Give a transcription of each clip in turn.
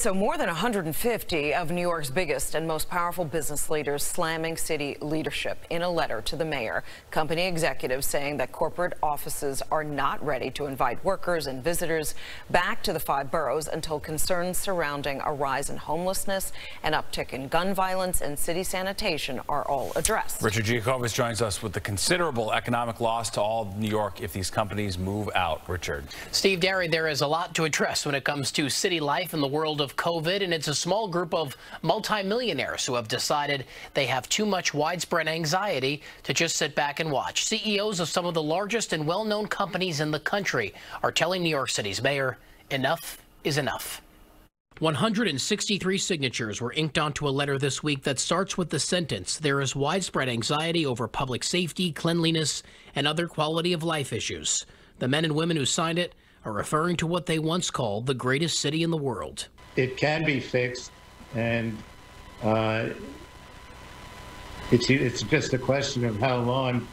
So more than 150 of New York's biggest and most powerful business leaders slamming city leadership in a letter to the mayor. Company executives saying that corporate offices are not ready to invite workers and visitors back to the 5 boroughs until concerns surrounding a rise in homelessness, an uptick in gun violence, and city sanitation are all addressed. Richard Giacobbe joins us with the considerable economic loss to all of New York if these companies move out. Richard. Steve Derry, there is a lot to address when it comes to city life in the world of COVID, and it's a small group of multimillionaires who have decided they have too much widespread anxiety to just sit back and watch. CEOs of some of the largest and well-known companies in the country are telling New York City's mayor, enough is enough. 163 signatures were inked onto a letter this week that starts with the sentence, "There is widespread anxiety over public safety, cleanliness, and other quality of life issues." The men and women who signed it are referring to what they once called the greatest city in the world. It can be fixed, and it's just a question of how long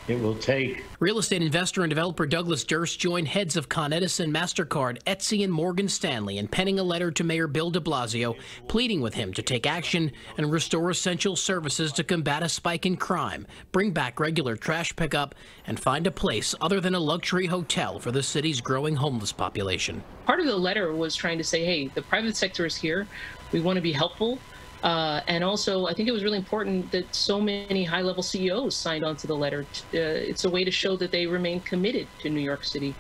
it will take. Real estate investor and developer Douglas Durst joined heads of Con Edison, MasterCard, Etsy, and Morgan Stanley in penning a letter to Mayor Bill de Blasio, pleading with him to take action and restore essential services to combat a spike in crime, bring back regular trash pickup, and find a place other than a luxury hotel for the city's growing homeless population. Part of the letter was trying to say, hey, the private sector is here. We want to be helpful. And also, I think it was really important that so many high-level CEOs signed on to the letter. It's a way to show that they remain committed to New York City,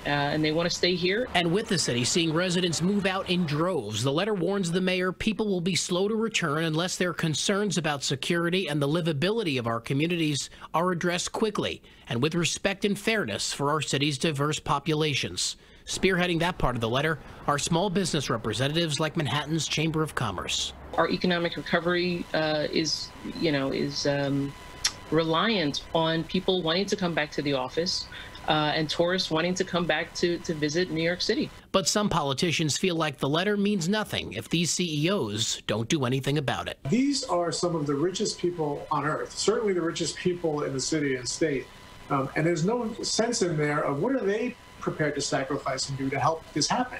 and they want to stay here. And with the city seeing residents move out in droves, the letter warns the mayor people will be slow to return unless their concerns about security and the livability of our communities are addressed quickly and with respect and fairness for our city's diverse populations. Spearheading that part of the letter are small business representatives like Manhattan's Chamber of Commerce. Our economic recovery is reliant on people wanting to come back to the office and tourists wanting to come back to visit New York City. But some politicians feel like the letter means nothing if these CEOs don't do anything about it. These are some of the richest people on earth, certainly the richest people in the city and state. And there's no sense in there of what are they prepared to sacrifice and do to help this happen.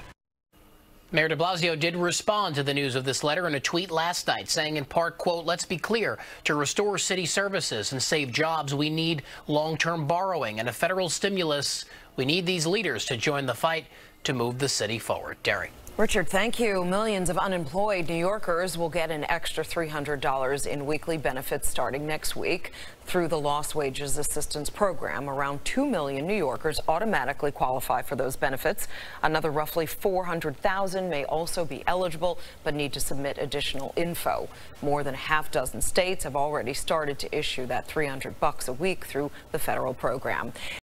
Mayor de Blasio did respond to the news of this letter in a tweet last night, saying in part, quote, "Let's be clear, to restore city services and save jobs, we need long-term borrowing and a federal stimulus. We need these leaders to join the fight to move the city forward." Derry. Richard, thank you. Millions of unemployed New Yorkers will get an extra $300 in weekly benefits starting next week through the Lost Wages Assistance Program. Around 2 million New Yorkers automatically qualify for those benefits. Another roughly 400,000 may also be eligible but need to submit additional info. More than a half-dozen states have already started to issue that $300 a week through the federal program.